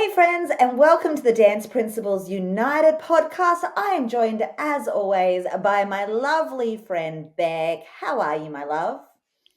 Hey, friends, and welcome to the Dance Principles United podcast. I am joined, as always, by my lovely friend Beck. How are you, my love?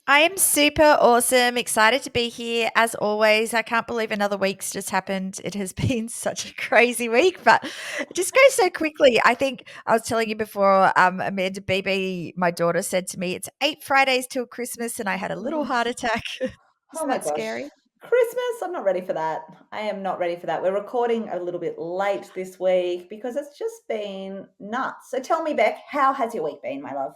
I am super awesome. Excited to be here as always. I can't believe another week's just happened. It has been such a crazy week, but it just goes so quickly. I think I was telling you before, Amanda BB, my daughter, said to me, "It's 8 Fridays till Christmas," and I had a little heart attack. Oh Isn't my that gosh. scary? Christmas, I'm not ready for that. I am not ready for that. We're recording a little bit late this week because it's just been nuts. So tell me, Beck, how has your week been, my love?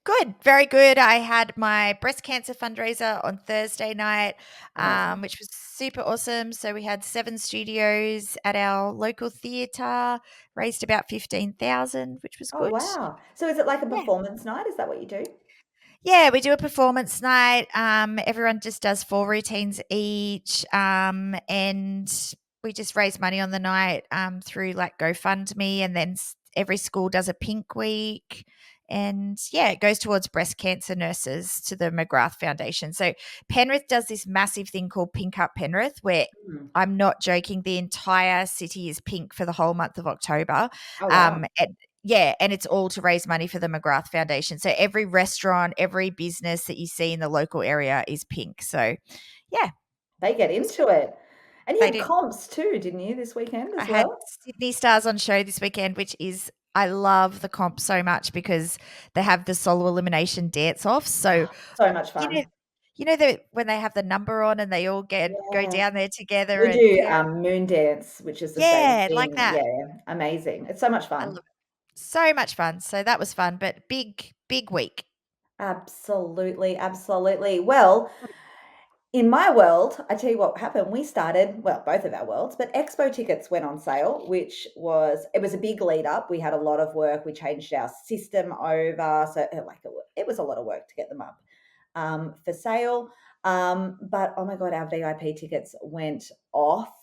Good, very good. I had my breast cancer fundraiser on Thursday night, Amazing. which was super awesome. So we had 7 studios at our local theatre, raised about 15,000, which was Oh, good. wow. So is it like a Yeah. performance night? Is that what you do? Yeah, we do a performance night. Everyone just does 4 routines each, and we just raise money on the night through like GoFundMe, and then every school does a pink week. And yeah, it goes towards breast cancer nurses to the McGrath Foundation. So Penrith does this massive thing called Pink Up Penrith, where Mm. I'm not joking, the entire city is pink for the whole month of October. Oh, wow. And yeah, and it's all to raise money for the McGrath Foundation. So every restaurant, every business that you see in the local area is pink. So yeah, it They get was into good. it. And you They had did. comps too, didn't you, this weekend I as had well? Sydney Stars on show this weekend, which is I love the comp so much because they have the solo elimination dance off. So So much you know, fun. that when they have the number on and they all go Yeah. down there together We and do, pair. Moon Dance, which is the same Yeah, like thing. that. Yeah, amazing. It's so much I fun. love it. So much fun. So that was fun, but big week. Absolutely, absolutely. Well, in my world, I tell you what happened. We started, well, both of our worlds, but Expo tickets went on sale, which was it was a big lead up. We had a lot of work. We changed our system over, so it was a lot of work to get them up for sale. But oh my god, our VIP tickets went off.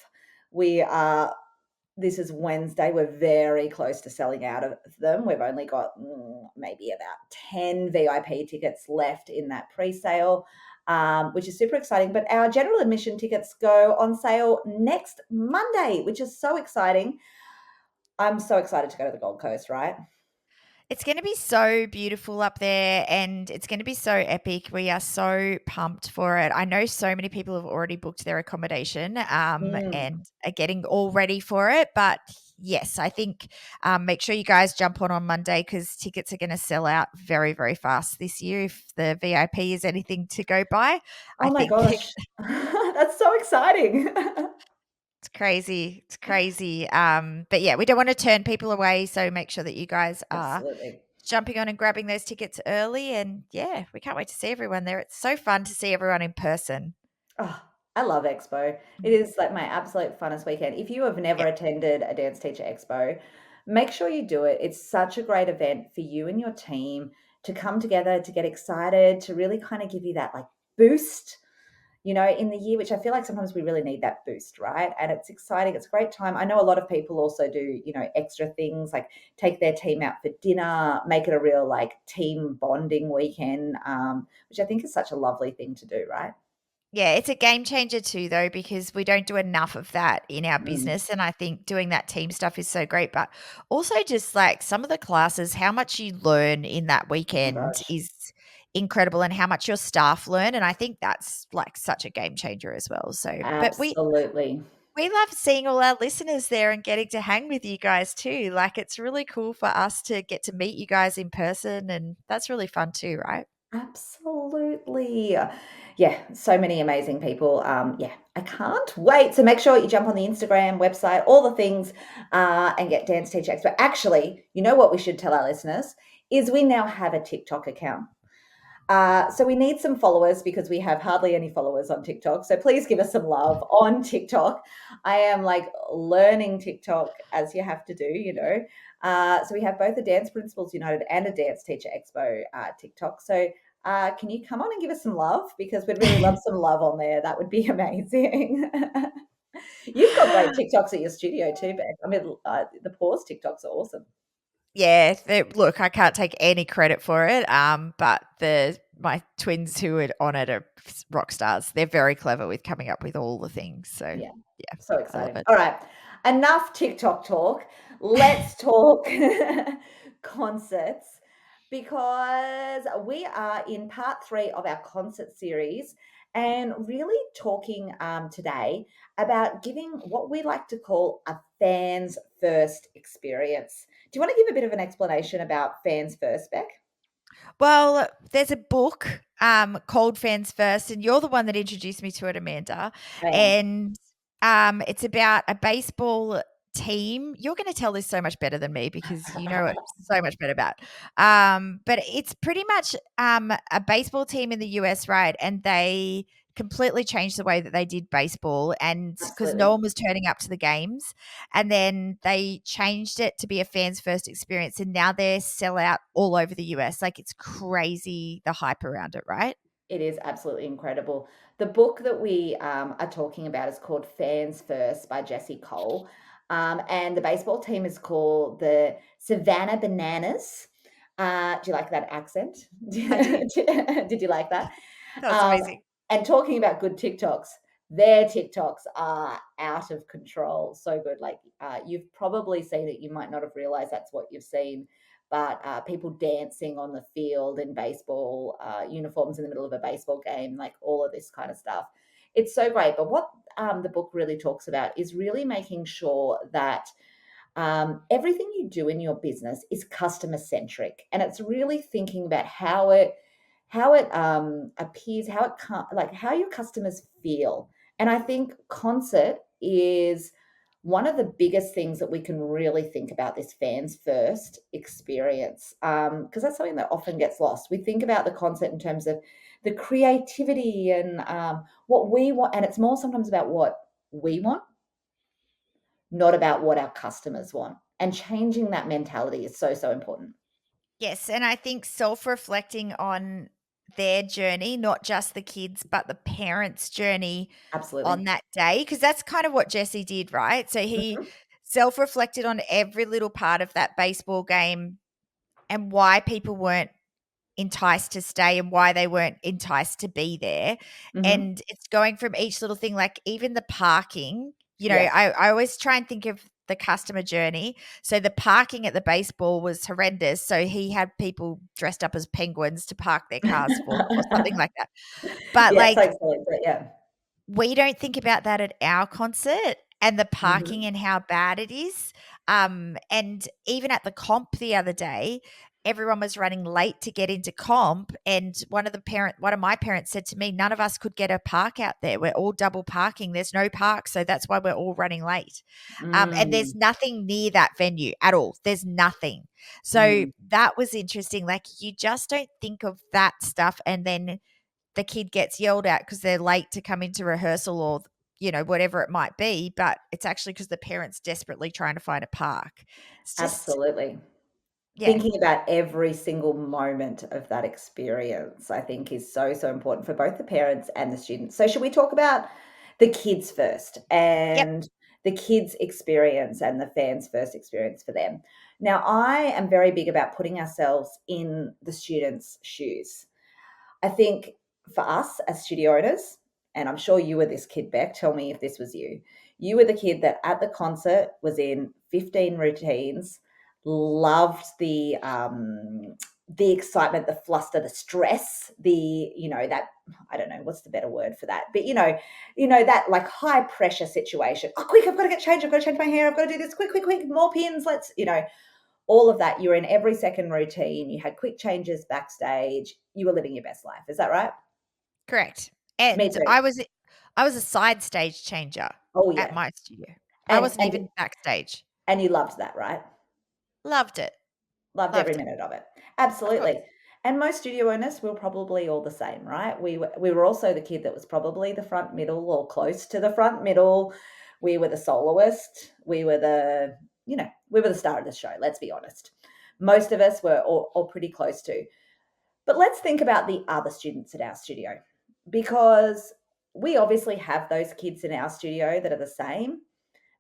We are This is Wednesday. We're very close to selling out of them. We've only got maybe about 10 VIP tickets left in that pre sale, which is super exciting. But our general admission tickets go on sale next Monday, which is so exciting. I'm so excited to go to the Gold Coast, right? It's going to be so beautiful up there and it's going to be so epic. We are so pumped for it. I know so many people have already booked their accommodation Mm. and are getting all ready for it. But yes, I think make sure you guys jump on Monday because tickets are going to sell out very, very fast this year. If the VIP is anything to go by, I Oh my think gosh. That's so exciting. it's crazy. It's crazy. But yeah, we don't want to turn people away. So make sure that you guys are Absolutely. jumping on and grabbing those tickets early. And yeah, we can't wait to see everyone there. It's so fun to see everyone in person. Oh, I love Expo. It Mm. is like my absolute funnest weekend. If you have never Yep. attended a Dance Teacher Expo, make sure you do it. It's such a great event for you and your team to come together, to get excited, to really kind of give you that like boost, in the year, which I feel like sometimes we really need that boost, right? And it's exciting. It's a great time. I know a lot of people also do, extra things like take their team out for dinner, make it a real like team bonding weekend, which I think is such a lovely thing to do, right? Yeah, it's a game changer too, though, because we don't do enough of that in our Mm. business. And I think doing that team stuff is so great. But also, just like some of the classes, how much you learn in that Oh my weekend gosh. is incredible and how much your staff learn. And I think that's like such a game changer as well. So, but Absolutely. we love seeing all our listeners there and getting to hang with you guys too. Like it's really cool for us to get to meet you guys in person and that's really fun too, right? Absolutely. Yeah, so many amazing people. Yeah, I can't wait. So make sure you jump on the Instagram website, all the things, and get Dance Teacher Expert. Actually, you know what we should tell our listeners is we now have a TikTok account. So we need some followers because we have hardly any followers on TikTok. So please give us some love on TikTok. I am like learning TikTok as you have to do. So we have both a Dance Principles United and a Dance Teacher Expo TikTok. So can you come on and give us some love? Because we'd really love some love on there. That would be amazing. You've got great TikToks at your studio too, Beck. I mean, the pause TikToks are awesome. Yeah, look, I can't take any credit for it, but my twins who are on it are rock stars. They're very clever with coming up with all the things. So Yeah. yeah, So I love exciting. it. All right. Enough TikTok talk. Let's talk concerts because we are in part 3 of our concert series and really talking today about giving what we like to call a fans first experience. Do you want to give a bit of an explanation about fans first, Beck? Well, there's a book called Fans First, and you're the one that introduced me to it, Amanda. I am. And it's about a baseball team. You're going to tell this so much better than me because you know it so much better about. But it's pretty much a baseball team in the US, right? And they completely changed the way that they did baseball, and because no Absolutely. one was turning up to the games, and then they changed it to be a fans first experience, and now they're sell out all over the US. Like, it's crazy the hype around it, right? It is absolutely incredible. The book that we are talking about is called Fans First by Jesse Cole. And the baseball team is called the Savannah Bananas. Do you like that accent? I do. Did you like that? That was Um, amazing. and talking about good TikToks, their TikToks are out of control. So good. Like you've probably seen it. You might not have realized that's what you've seen, but people dancing on the field in baseball uniforms in the middle of a baseball game, like all of this kind of stuff. It's so great. But what the book really talks about is really making sure that everything you do in your business is customer centric, and it's really thinking about how it appears, like how your customers feel. And I think concert is one of the biggest things that we can really think about this fans first experience, because that's something that often gets lost. We think about the concert in terms of the creativity and what we want, and it's more sometimes about what we want, not about what our customers want. And changing that mentality is so important. Yes, and I think self-reflecting on their journey, not just the kids, but the parents' journey Absolutely. on that day, because that's kind of what Jesse did, right? So he Mhm. self-reflected on every little part of that baseball game and why people weren't enticed to stay and why they weren't enticed to be there. Mhm. And it's going from each little thing, like even the parking, Yes. I always try and think of the customer journey. So the parking at the baseball was horrendous. So he had people dressed up as penguins to park their cars for them or something like that. But Yeah, like, so silly, but yeah. we don't think about that at our concert and the parking Mhm. and how bad it is. And even at the comp the other day, everyone was running late to get into comp. And one of my parents said to me, none of us could get a park out there. We're all double parking. There's no park. So that's why we're all running late. And there's Mm, nothing near that venue at all. There's nothing. So mm. that was interesting. Like, you just don't think of that stuff. And then the kid gets yelled at because they're late to come into rehearsal or whatever it might be, but it's actually because the parents desperately trying to find a park. It's just, Absolutely. yeah. Thinking about every single moment of that experience, I think is so important for both the parents and the students. So should we talk about the kids first Yep. and the kids experience and the fans first experience for them? Now, I am very big about putting ourselves in the students' shoes. I think for us as studio owners, and I'm sure you were this kid, Beck, tell me if this was you. You were the kid that at the concert was in 15 routines, loved the excitement, the fluster, the stress, that I don't know what's the better word for that, but that like high pressure situation. Oh, quick! I've got to get changed. I've got to change my hair. I've got to do this. Quick, quick, quick! More pins. Let's. All of that. You were in every second routine. You had quick changes backstage. You were living your best life. Is that right? Correct. Me And too. I was a side stage changer Oh at yeah. my studio. I And wasn't and even backstage. and you loved that, right? Loved it. Loved every Loved it. minute of it. Of course. Absolutely. And most studio owners were probably all the same, right? We were also the kid that was probably the front middle or close to the front middle. We were the soloist. We were the star of the show, let's be honest. Most of us were all pretty close to. But let's think about the other students at our studio, because we obviously have those kids in our studio that are the same.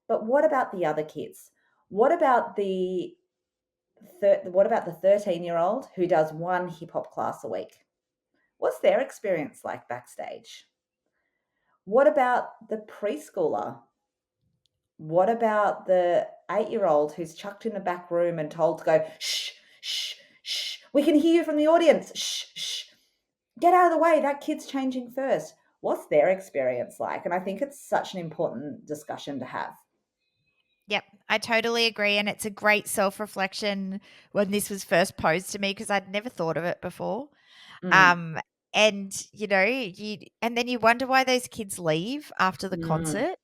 But what about the other kids? What about the 13-year-old who does one hip hop class a week? What's their experience like backstage? What about the preschooler? What about the 8-year-old who's chucked in a back room and told to go, shh, shh, shh, we can hear you from the audience, shh, shh, get out of the way, that kid's changing first. What's their experience like? And I think it's such an important discussion to have. Yep, I totally agree. And it's a great self reflection when this was first posed to me because I'd never thought of it before. Mm, Um, and and then you wonder why those kids leave after the mm, concert.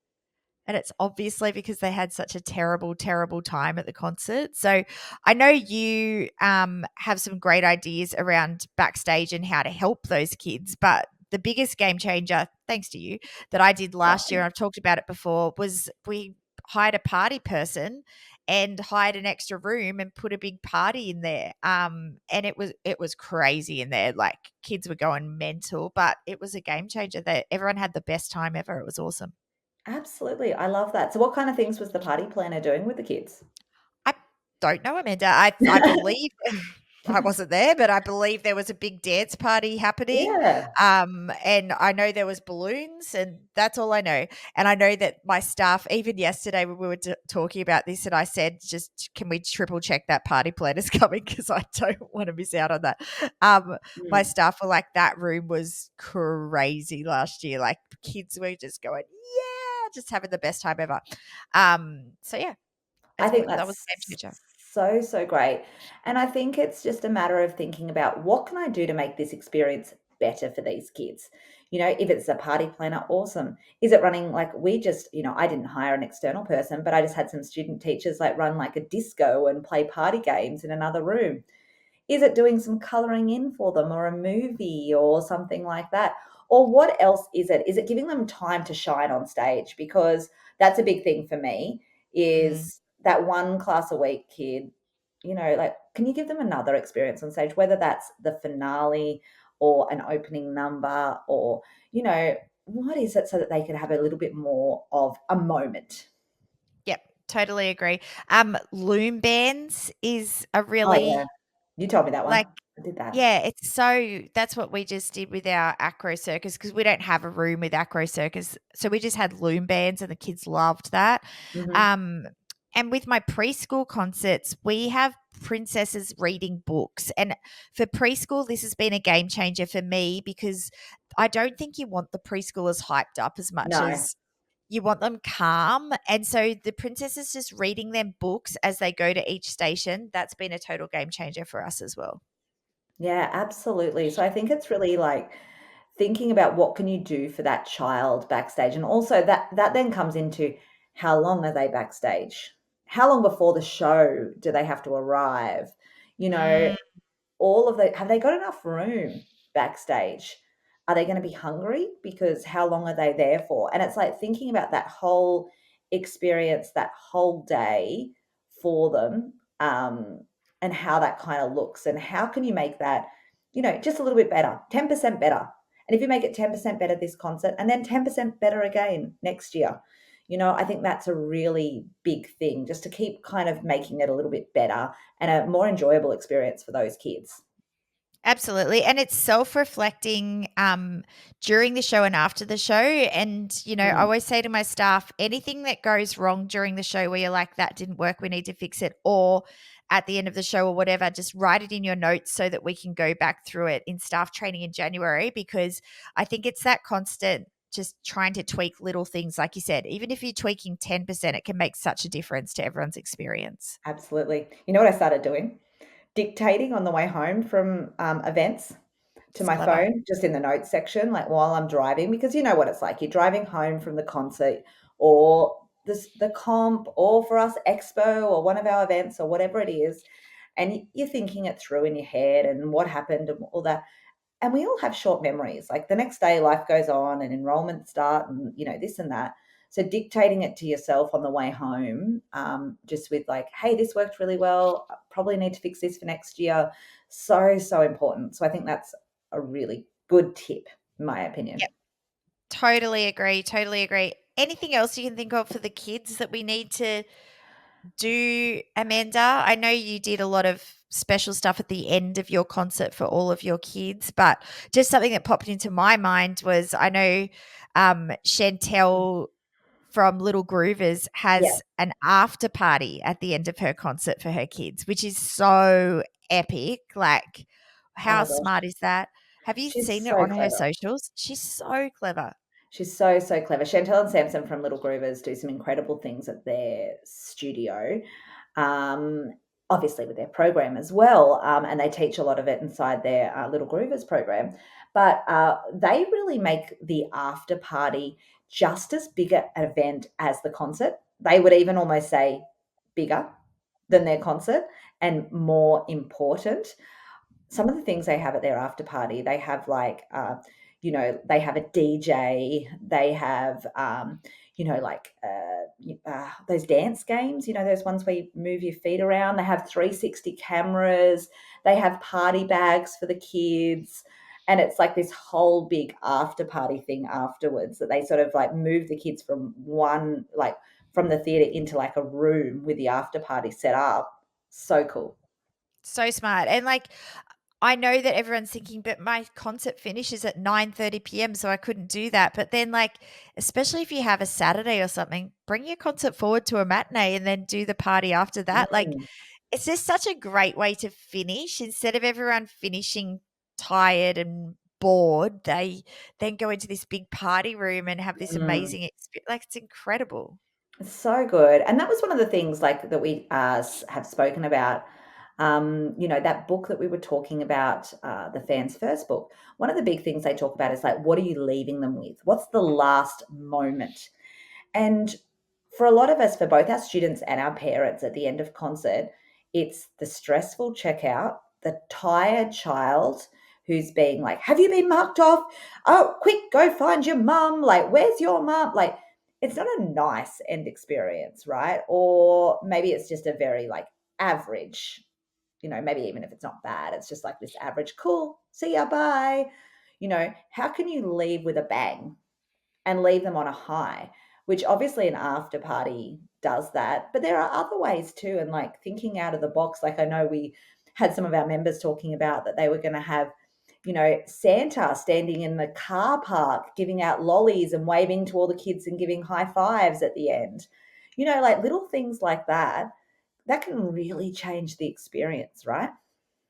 And it's obviously because they had such a terrible, terrible time at the concert. So I know you have some great ideas around backstage and how to help those kids. But the biggest game changer, thanks to you, that I did last year, and I've talked about it before, was we hired a party person and hired an extra room and put a big party in there. And it was crazy in there. Like kids were going mental, but it was a game changer. That everyone had the best time ever. It was awesome. absolutely. I love that. So, what kind of things was the party planner doing with the kids? I don't know, Amanda. I believe I wasn't there, but I believe there was a big dance party happening. Yeah. And I know there was balloons, and that's all I know. And I know that my staff, even yesterday when we were talking about this, and I said, just can we triple check that party planner's coming because I don't want to miss out on that. My Mm. staff were like, that room was crazy last year. Like kids were just going, yeah, just having the best time ever. So yeah, I think that was a game that's changer. so, so great. And I think it's just a matter of thinking about what can I do to make this experience better for these kids? If it's a party planner, awesome. Is it running like we just, I didn't hire an external person, but I just had some student teachers like run like a disco and play party games in another room. Is it doing some coloring in for them or a movie or something like that? Or what else is it? Is it giving them time to shine on stage? Because that's a big thing for me Mm. is that one class a week kid, like can you give them another experience on stage, whether that's the finale or an opening number or, what is it so that they could have a little bit more of a moment? Yep, totally agree. Loom bands is a Oh yeah. really You told me that one. like I did that. yeah, it's so that's what we just did with our acro circus because we don't have a room with acro circus. So we just had loom bands and the kids loved that. Hmm. Um, and with my preschool concerts, we have princesses reading books. And for preschool, this has been a game changer for me because I don't think you want the preschoolers hyped up as much No. as you want them calm. And so the princesses just reading them books as they go to each station, that's been a total game changer for us as well. Yeah, absolutely. So I think it's really like thinking about what can you do for that child backstage, and also that then comes into how long are they backstage? How long before the show do they have to arrive? You know, Mm, all of the have they got enough room backstage? Are they gonna be hungry? Because how long are they there for? And it's like thinking about that whole experience, that whole day for them, and how that kinda looks, and how can you make that, just a little bit better, 10% better. And if you make it 10% better this concert and then 10% better again next year, I think that's a really big thing just to keep kind of making it a little bit better and a more enjoyable experience for those kids. absolutely. And it's self reflecting during the show and after the show. And, I Mm, always say to my staff anything that goes wrong during the show where you're like, that didn't work, we need to fix it, or at the end of the show or whatever, just write it in your notes so that we can go back through it in staff training in January. Because I think it's that constant just trying to tweak little things, like you said, even if you're tweaking 10%, it can make such a difference to everyone's experience. absolutely. You know what I started doing? Dictating on the way home from, events to It's my clever. phone, just in the notes section, like, while I'm driving, because you know what it's like. You're driving home from the concert or the comp or for us, expo or one of our events or whatever it is, and you're thinking it through in your head and what happened and all that. And we all have short memories. Like the next day, life goes on and enrollments start and, this and that. So dictating it to yourself on the way home, just with like, hey, this worked really well. I probably need to fix this for next year. So, so important. So I think that's a really good tip, in my opinion. Yep. Totally agree. Totally agree. Anything else you can think of for the kids that we need to do, Amanda? I know you did a lot of special stuff at the end of your concert for all of your kids, but just something that popped into my mind was I know Chantel from Little Groovers Yeah. has an after party at the end of her concert for her kids, which is so epic. Like, Oh how my gosh. smart is that? Have you She's seen it so on her clever. socials? She's so clever. She's so, so clever. Chantel and Samson from Little Groovers do some incredible things at their studio, um, obviously with their program as well. And they teach a lot of it inside their Little Groovers program. But they really make the after party just as big an event as the concert. They would even almost say bigger than their concert and more important. Some of the things they have at their after party, they have like, they have a DJ, they have, like those dance games, those ones where you move your feet around. They have 360 cameras, they have party bags for the kids. And it's like this whole big after party thing afterwards that they sort of like move the kids from from the theater into like a room with the after party set up. So cool. So smart. And like, I know that everyone's thinking, but my concert finishes at 9:30 p.m., so I couldn't do that. But then, like, especially if you have a Saturday or something, bring your concert forward to a matinee and then do the party after that. Like, Mm, it's just such a great way to finish. Instead of everyone finishing tired and bored, they then go into this big party room and have this mm. amazing experience. Like, it's incredible. So good. And that was one of the things like that we have spoken about. That book that we were talking about, the fans first book. One of the big things they talk about is like, what are you leaving them with? What's the last moment? And for a lot of us, for both our students and our parents at the end of concert, it's the stressful checkout, the tired child who's being like, have you been marked off? Oh, quick, go find your mum. Like, where's your mum? Like, it's not a nice end experience, right? Or maybe it's just a very like average, maybe even if it's not bad, it's just like this average, cool, see ya, bye. How can you leave with a bang and leave them on a high, which obviously an after party does that. But there are other ways too. And like thinking out of the box, like I know we had some of our members talking about that they were going to have, Santa standing in the car park giving out lollies and waving to all the kids and giving high fives at the end. Like little things like that, that can really change the experience, right?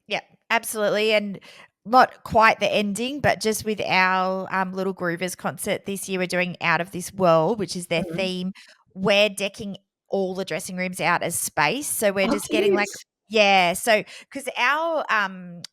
Yeah, absolutely. And not quite the ending, but just with our Little Groovers concert this year, we're doing Out of This World, which is their Mhm. theme. We're decking all the dressing rooms out as space. So we're Oh, just getting cute. like, yeah. So, because our,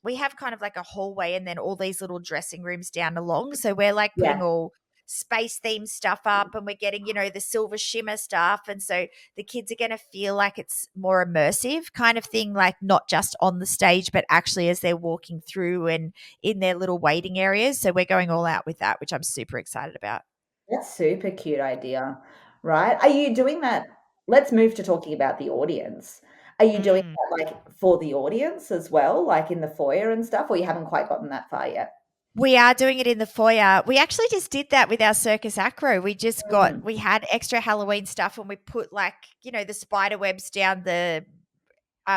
we have kind of like a hallway and then all these little dressing rooms down along. So we're like putting Yeah, all space themed stuff up and we're getting, the silver shimmer stuff. And so the kids are going to feel like it's more immersive kind of thing, like not just on the stage, but actually as they're walking through and in their little waiting areas. So we're going all out with that, which I'm super excited about. that's super cute idea, right? Are you doing that? Let's move to talking about the audience. Are you doing Mm. that like for the audience as well, like in the foyer and stuff, or you haven't quite gotten that far yet? We are doing it in the foyer. We actually just did that with our Circus Acro. Mm. We had extra Halloween stuff and we put like, the spider webs down the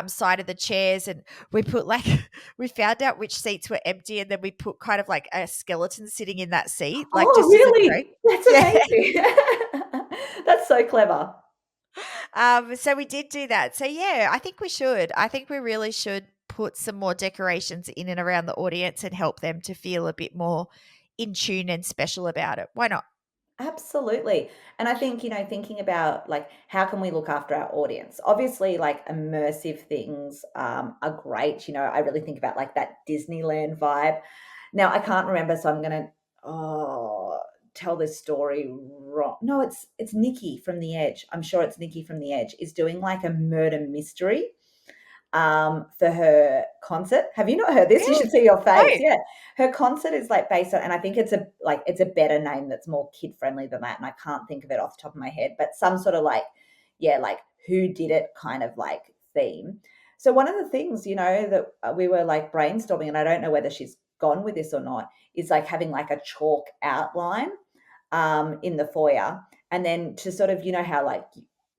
side of the chairs and we put like we found out which seats were empty and then we put kind of like a skeleton sitting in that seat like Oh, just as a joke. really? That's Yeah. amazing. That's so clever. So we did do that. So yeah, I think we should. I think we really should put some more decorations in and around the audience and help them to feel a bit more in tune and special about it. Why not? Absolutely. And I think, thinking about like how can we look after our audience? Obviously, like immersive things are great. I really think about like that Disneyland vibe. Now I can't remember, so I'm gonna tell this story wrong. No, it's Nikki from The Edge. I'm sure it's Nikki from The Edge is doing like a murder mystery for her concert. Have you not heard this? You Really? should see your face. No. Yeah, her concert is like based on, and I think it's a better name that's more kid friendly than that, and I can't think of it off the top of my head, but some sort of like, yeah, like who did it kind of like theme. So one of the things that we were like brainstorming, and I don't know whether she's gone with this or not, is like having like a chalk outline in the foyer, and then to sort of how like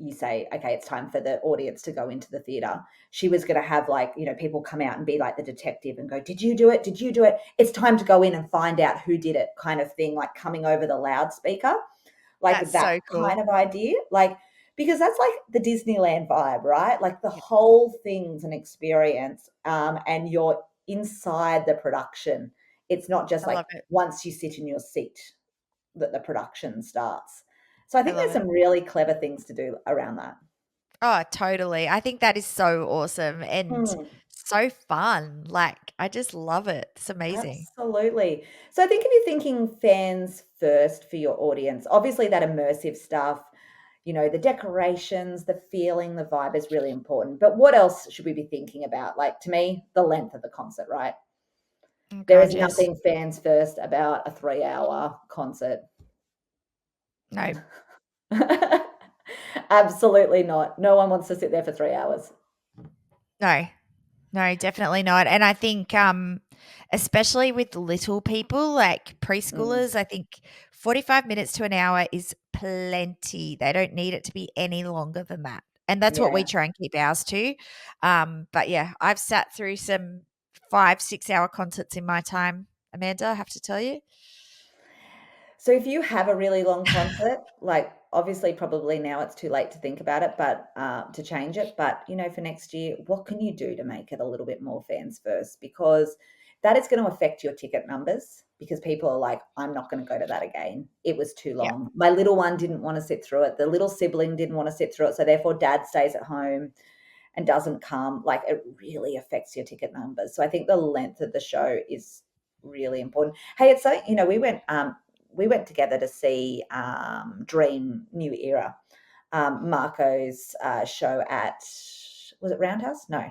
you say, okay, it's time for the audience to go into the theater. She was going to have like, people come out and be like the detective and go, did you do it? Did you do it? It's time to go in and find out who did it, kind of thing, like coming over the loudspeaker, like That's that so kind cool. of idea. Like, because that's like the Disneyland vibe, right? Like the Yep. whole thing's an experience, and you're inside the production. It's not just I like love it. once you sit in your seat that the production starts. So I I think love there's it. some really clever things to do around that. Oh, totally. I think that is so awesome and Hmm, so fun. Like, I just love it. It's amazing. absolutely. So I think if you're thinking fans first for your audience, obviously that immersive stuff, the decorations, the feeling, the vibe is really important. But what else should we be thinking about? Like, to me, the length of the concert, right? Oh There is God, yes. nothing fans first about a 3-hour concert. No, Absolutely not. No one wants to sit there for 3 hours. no, no, definitely not. And I think, especially with little people like Mm, preschoolers, I think 45 minutes to an hour is plenty. They don't need it to be any longer than that. And that's what we yeah. try and keep ours to. But yeah, I've sat through some 5, 6 hour concerts in my time, Amanda, I have to tell you. So if you have a really long concert, like obviously probably now it's too late to think about it, but to change it. But for next year, what can you do to make it a little bit more fans first? Because that is going to affect your ticket numbers because people are like, I'm not going to go to that again. It was too Yeah. long. My little one didn't want to sit through it. The little sibling didn't want to sit through it. So therefore dad stays at home and doesn't come. Like it really affects your ticket numbers. So I think the length of the show is really important. Hey, it's so we went together to see Dream New Era, Marco's show at, was it Roundhouse? No,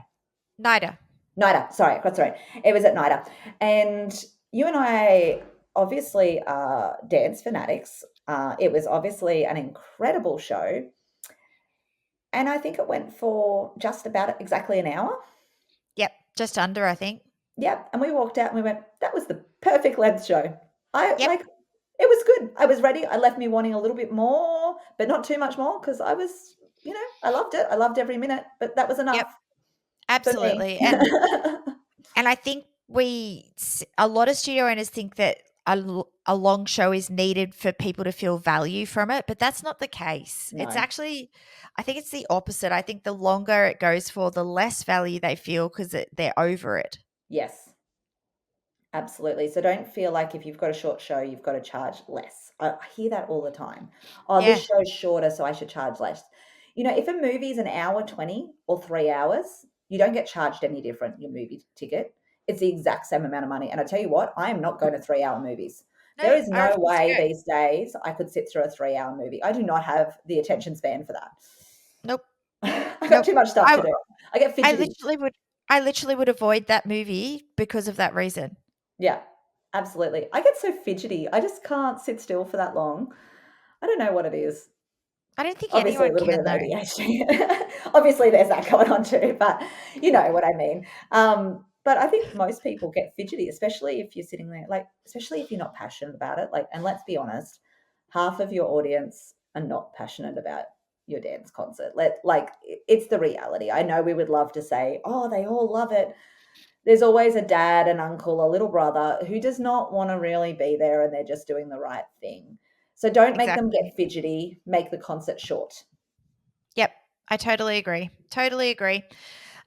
NIDA. NIDA. Sorry, that's right. It was at NIDA, and you and I obviously are dance fanatics. It was obviously an incredible show, and I think it went for just about exactly an hour. Yep. Just under, I think. Yep, and we walked out and we went, "That was the perfect length show." I Yep. like it was good. I was ready. I left me wanting a little bit more, but not too much more because I was, I loved it. I loved every minute, but that was Yep. enough for me. Absolutely. And I think a lot of studio owners think that a long show is needed for people to feel value from it, but that's not the case. It's No. actually, I think it's the opposite. I think the longer it goes for, the less value they feel because they're over it. Yes. Absolutely. So don't feel like if you've got a short show, you've got to charge less. I hear that all the time. Oh, this Yeah. show's shorter, so I should charge less. If a movie is an hour 20 or 3 hours, you don't get charged any different, your movie ticket. It's the exact same amount of money. And I tell you what, I am not going to 3-hour movies. There No, is I no refuse to way go. these days I could sit through a 3-hour movie. I do not have the attention span for that. Nope. I got Nope. too much stuff to I do. I get I fidgety. literally would I literally would avoid that movie because of that reason. Yeah, absolutely. I get so fidgety. I just can't sit still for that long. I don't know what it is. I don't think Obviously, a anyone little bit can of though. ADHD. Obviously, there's that going on too, but you know what I mean. But I think most people get fidgety, especially if you're sitting there, like, especially if you're not passionate about it. Like, and let's be honest, half of your audience are not passionate about your dance concert. It's the reality. I know we would love to say, oh, they all love it. There's always a dad, an uncle, a little brother who does not want to really be there and they're just doing the right thing. So don't make them Exactly. get fidgety, make the concert short. Yep. I totally agree. Totally agree.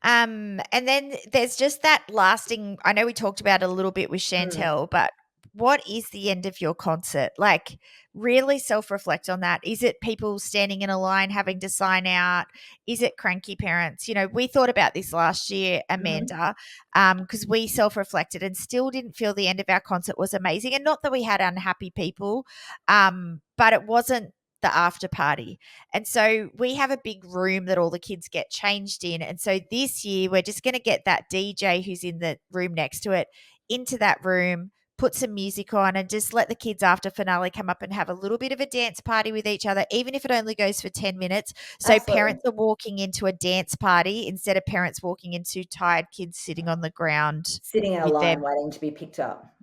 And then there's just that lasting, I know we talked about it a little bit with Mm, Chantel, but what is the end of your concert? Like, really self reflect on that. Is it people standing in a line having to sign out? Is it cranky parents? We thought about this last year, mhm. Amanda, because we self reflected and still didn't feel the end of our concert was amazing. And not that we had unhappy people, but it wasn't the after party. And so we have a big room that all the kids get changed in. And so this year, we're just going to get that DJ who's in the room next to it into that room, put some music on, and just let the kids after finale come up and have a little bit of a dance party with each other, even if it only goes for 10 minutes. So Absolutely. parents are walking into a dance party instead of parents walking into tired kids sitting on the ground Sitting in a with their. line waiting to be picked up,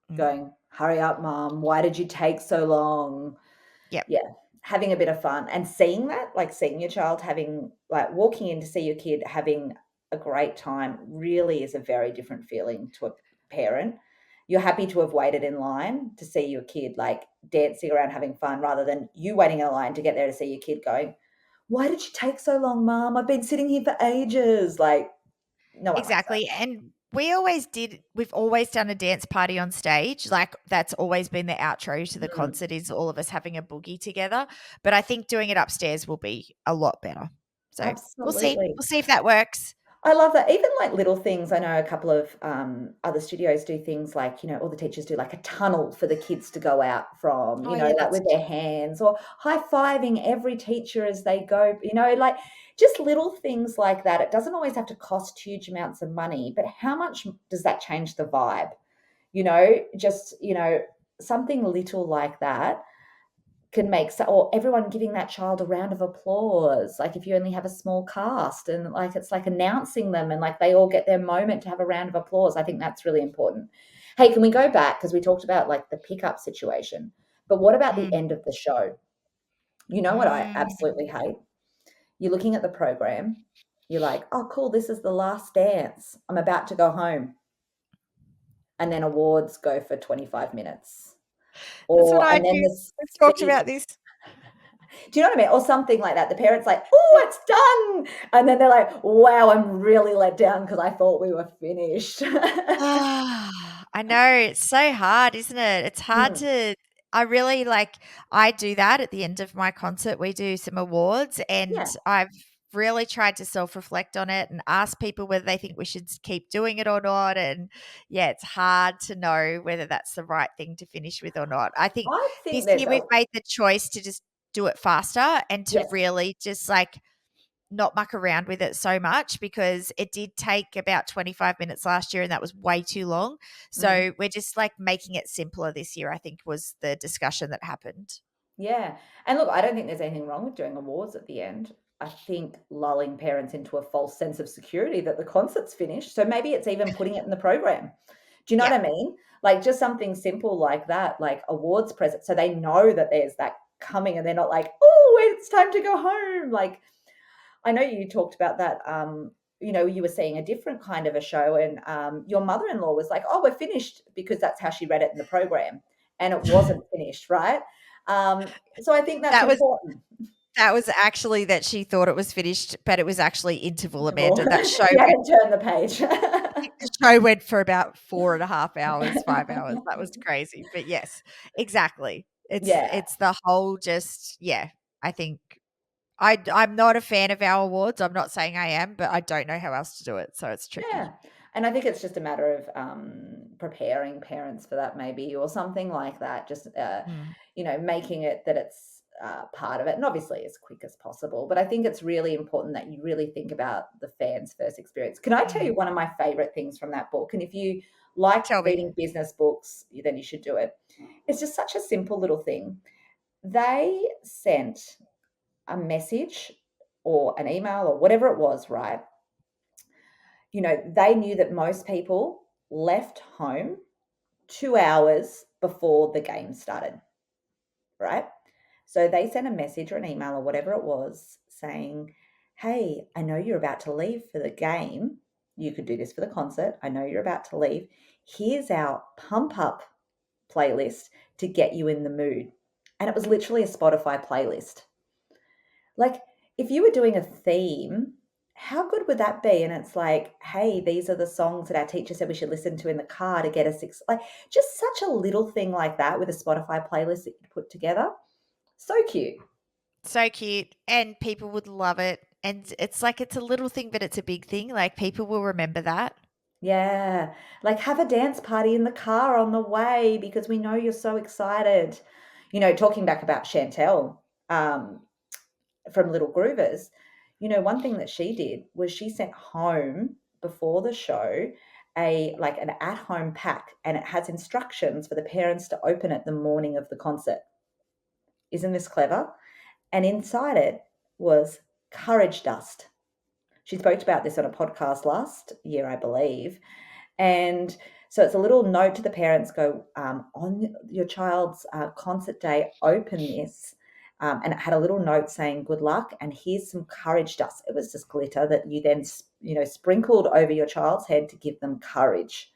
Mm, going, "Hurry up, mom. Why did you take so long?" yep. Yeah, having a bit of fun and seeing that, like seeing your child having, like walking in to see your kid having a great time really is a very different feeling to a parent. You're happy to have waited in line to see your kid like dancing around having fun rather than you waiting in a line to get there to see your kid going, why did you take so long, mom? I've been sitting here for ages. Like, no one likes that. Exactly. And we've always done a dance party on stage. Like that's always been the outro to the Mm, concert is all of us having a boogie together. But I think doing it upstairs will be a lot better. So we'll see. absolutely. We'll see if that works. I love that. Even like little things. I know a couple of other studios do things like, all the teachers do like a tunnel for the kids to go out from, Oh yeah, like that's with their hands or high fiving every teacher as they go, like just little things like that. It doesn't always have to cost huge amounts of money, but how much does that change the vibe? Just, something little like that can make or everyone giving that child a round of applause, like if you only have a small cast and like it's like announcing them and like they all get their moment to have a round of applause. I think that's really important. Hey, can we go back because we talked about like the pickup situation, but what about the mm, end of the show? You know what I mm. absolutely hate? You're looking at the program, you're like, oh cool, this is the last dance, I'm about to go home, and then awards go for 25 minutes, That's what or I and then do. the We've talked speech. about this. Do you know what I mean? Or something like that. The parents like, "Oh, it's done," and then they're like, "Wow, I'm really let down because I thought we were finished." Ah, I know, it's so hard, isn't it? It's hard Mm, to I really like I do that at the end of my concert. We do some awards and yeah, I've really tried to self-reflect on it and ask people whether they think we should keep doing it or not. And yeah, it's hard to know whether that's the right thing to finish with or not. I think I this think there's year we've made the choice to just do it faster and to yes, really just like not muck around with it so much because it did take about 25 minutes last year and that was way too long. mhm, So we're just like making it simpler this year, I think was the discussion that happened. yeah, and look, I don't think there's anything wrong with doing awards at the end. I think lulling parents into a false sense of security that the concert's finished, so maybe it's even putting it in the program. Do you know what Yeah. I mean? Like, just something simple like that, like awards present, so they know that there's that coming and they're not like, "Oh, it's time to go home." Like, I know you talked about that. You were seeing a different kind of a show, and your mother-in-law was like, "Oh, we're finished," because that's how she read it in the program, and it wasn't finished, right? So I think that's That was important. that was actually that she thought it was finished, but it was actually interval, Interval. Amanda. That show You went hadn't turned the page. the show went for about 4.5 hours, 5 hours. That was crazy. But yes, exactly. Yeah. It's the whole just yeah, I think I'm not a fan of our awards. I'm not saying I am, but I don't know how else to do it, so it's tricky. Yeah. And I think it's just a matter of preparing parents for that, maybe, or something like that. Just, Mm, making it that it's part of it. And obviously as quick as possible. But I think it's really important that you really think about the fans' first experience. Can I tell you mm. one of my favorite things from that book? And if you like Tell me. reading business books, then you should do it. It's just such a simple little thing. They sent a message or an email or whatever it was, right? They knew that most people left home 2 hours before the game started, right? So they sent a message or an email or whatever it was saying, "Hey, I know you're about to leave for the game. You could do this for the concert. I know you're about to leave. Here's our pump up playlist to get you in the mood." And it was literally a Spotify playlist. Like, if you were doing a theme, how good would that be? And it's like, hey, these are the songs that our teacher said we should listen to in the car to get us like just such a little thing like that with a Spotify playlist that you put together. So cute. So cute, and people would love it, and it's like it's a little thing, but it's a big thing, like, people will remember that. Yeah. Like have a dance party in the car on the way because we know you're so excited. Talking back about Chantel, um, from Little Groovers, one thing that she did was she sent home before the show an at-home pack, and it has instructions for the parents to open it the morning of the concert. Isn't this clever? And inside it was courage dust. She spoke about this on a podcast last year, I believe. And so it's a little note to the parents, go on your child's concert day, open this and it had a little note saying good luck and here's some courage dust. It was just glitter that you then sprinkled over your child's head to give them courage,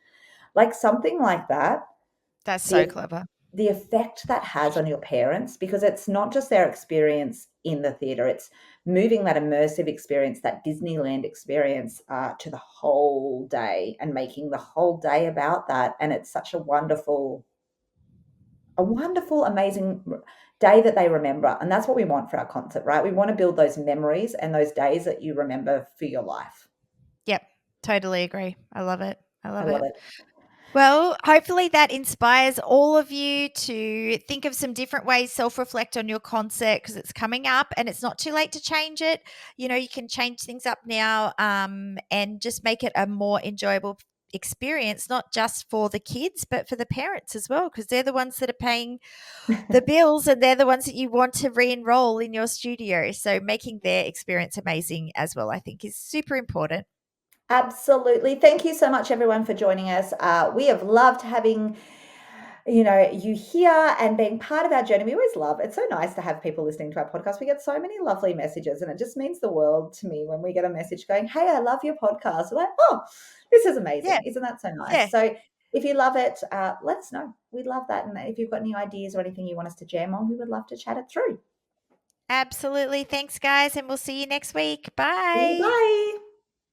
like something like that. That's so the clever. the effect that has on your parents, because it's not just their experience in the theatre, it's moving that immersive experience, that Disneyland experience, to the whole day and making the whole day about that. And it's such a wonderful, amazing day that they remember. And that's what we want for our concert, right? We want to build those memories and those days that you remember for your life. Yep, totally agree. I love it. I I love love it. it. Well, hopefully that inspires all of you to think of some different ways, self-reflect on your concert because it's coming up and it's not too late to change it. You can change things up now, and just make it a more enjoyable experience, not just for the kids, but for the parents as well, because they're the ones that are paying the bills and they're the ones that you want to re-enroll in your studio. So making their experience amazing as well, I think is super important. Absolutely. Thank you so much, everyone, for joining us. We have loved having you here and being part of our journey. We always love it's so nice to have people listening to our podcast. We get so many lovely messages, and it just means the world to me when we get a message going, "Hey, I love your podcast." We're like, "Oh, this is Yeah, amazing! Isn't that so yeah. nice?" So, if you love it, let us know. We'd love that, and if you've got any ideas or anything you want us to jam on, we would love to chat it through. Absolutely. Thanks, guys, and we'll see you next week. See you. Bye. Bye.